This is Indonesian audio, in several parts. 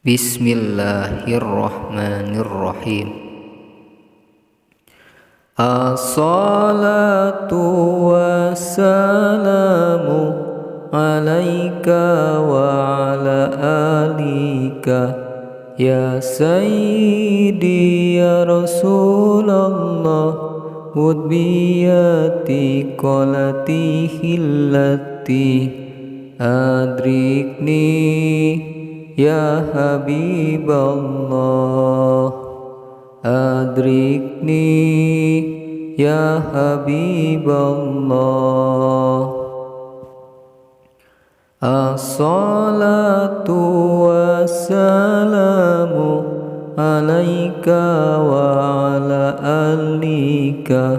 Bismillahirrahmanirrahim. As-salatu wassalamu alaika wa ala alika ya sayyidi ya Rasulullah udbiyati qalati hillati adrikni ya Habiballah, adrikni ya Habiballah. As-salatu wassalamu alaika wa ala alika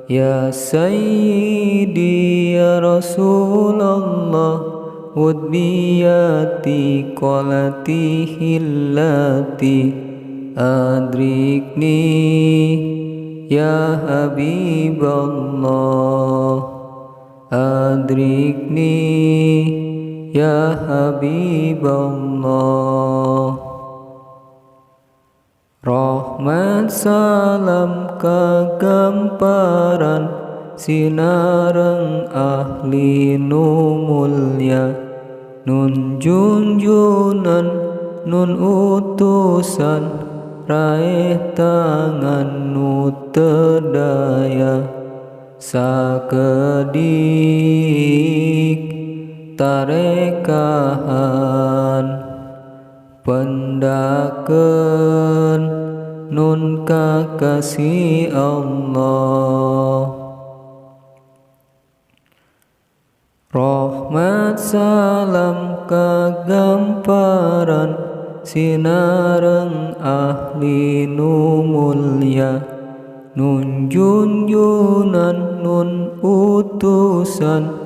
ya sayyidi ya Rasulullah udbiyati qalati hillati adrikni ya Habiballah, adrikni ya Habiballah. Rahmat salam kagamparan sinareng ahli nu mulya, nun junjunan nun utusan raih tangan nu tedaya, sakedik tarekahan pendakeun nun kakasih Allah. Rahmat salam kagamparan sinareng ahli nu mulya, nun junjunan nun utusan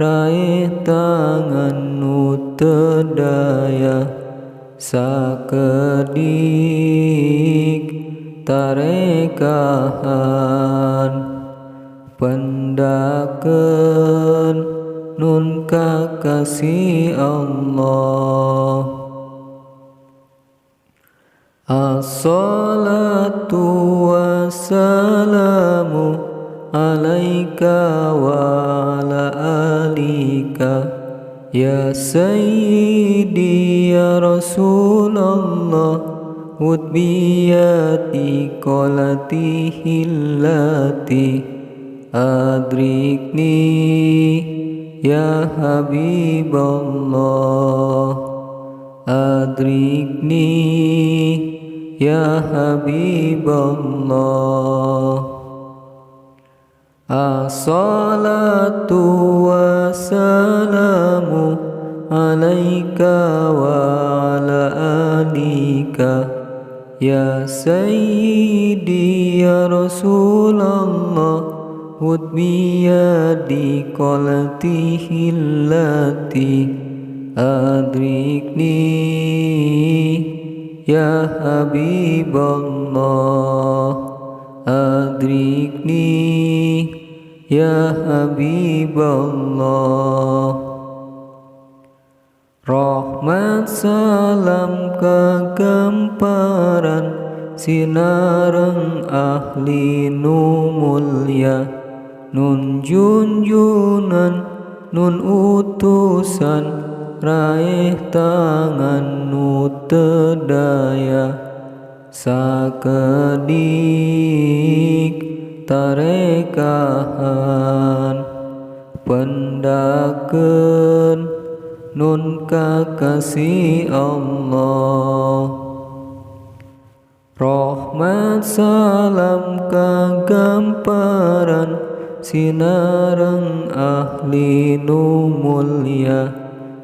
raih tangan nu tedaya, sakedik tarekahan pendakeun nun kakasih Allah. As-salatu wassalamu alaika wa ala alika ya sayyidi ya Rasulullah udbiyati qalati hillati adrikni ya Habiballah, adrikni ya Habiballah. As-salatu wassalamu alaika wa ala alika ya sayyidi ya Rasulullah udbiyadi qalati hillati adrikni ya Habiballah, adrikni ya Habiballah. Rahmat salam kagamparan sinareng ahli nu mulya, nun junjunan nun utusan raih tangan nu tedaya, sakedik tarekahan pendakeun nun kakasih Allah. Rahmat salam kagamparan sinareng ahli nu mulya,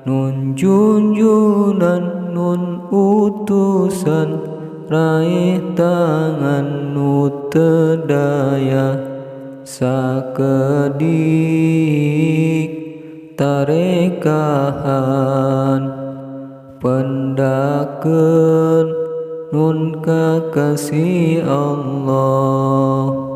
nun junjunan nun utusan raih tangan nu tedaya, sakedik tarekahan pendakeun nun kakasih Allah.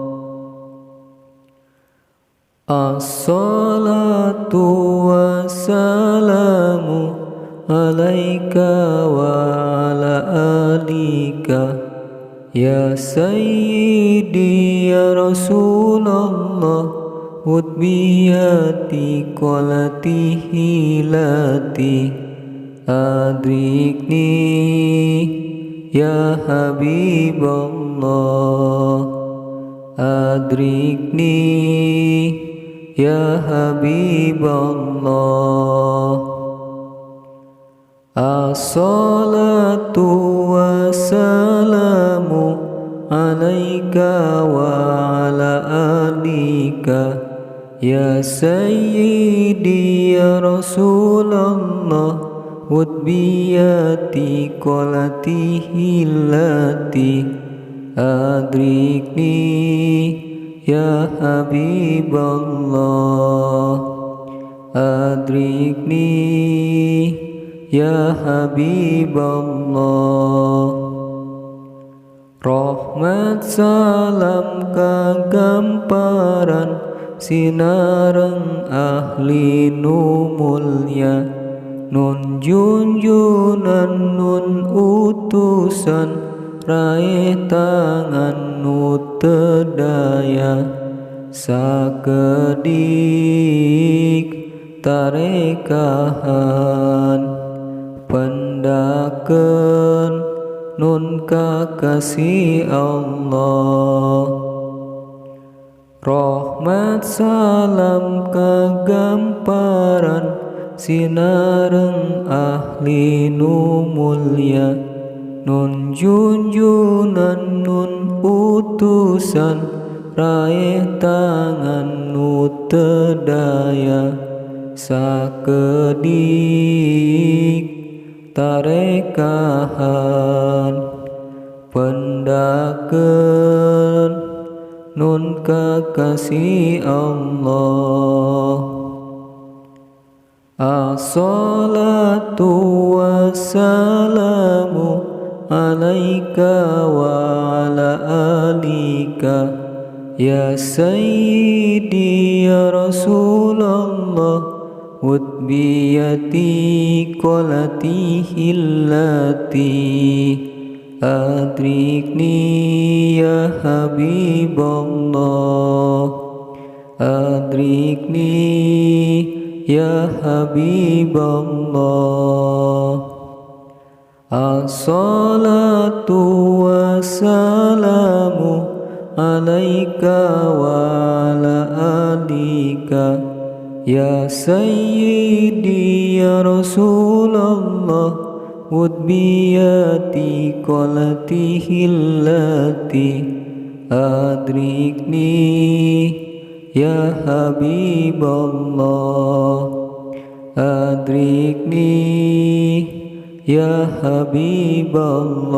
As-salatu wassalamu alaika wa alika ya sayyidi ya Rasulullah Udbiyati kolati hilati adrikni ya Habiballah adrikni ya Habiballah. As-salatu wassalamu alaika wa ala alika ya sayyidi ya Rasulullah Udbiyati kolati hilati adrikni ya Habiballah adrikni ya Habiballah. Rahmat salam kagamparan sinareng ahli nu mulya nun junjunan nun utusan raih tangan nu tedaya sakedik tarekahan pendaken nun kakasih Allah. Rahmat salam kagamparan sinareng ahli nu mulya nun junjunan nun utusan raih tangan nu tedaya sakedik tarekahan pendaken nun kakasih Allah. As-salatu wassalamu alaika wa ala alika ya sayyidi ya Rasulullah Udbiyati kolati hilati adrikni ya Habiballah adrikni ya Habiballah. As-salatu wassalamu alaika wa ala alika ya sayyidi ya Rasulullah Udbiyati kolati hilati adrikni ya Habiballah adrikni ya Habiballah.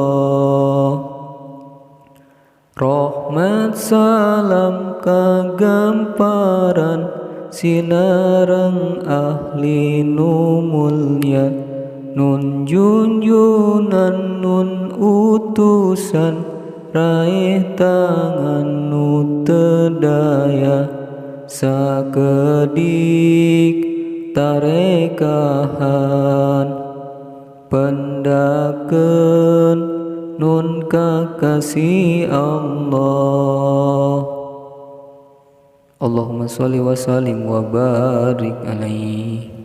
Rahmat salam kagamparan sinareng ahli nu mulya nun junjunan nun utusan raih tangan nu tedaya sakedik tarekahan pendaken nun kakasih Allah. Allahumma sholli wa sallim wa barik alaihi.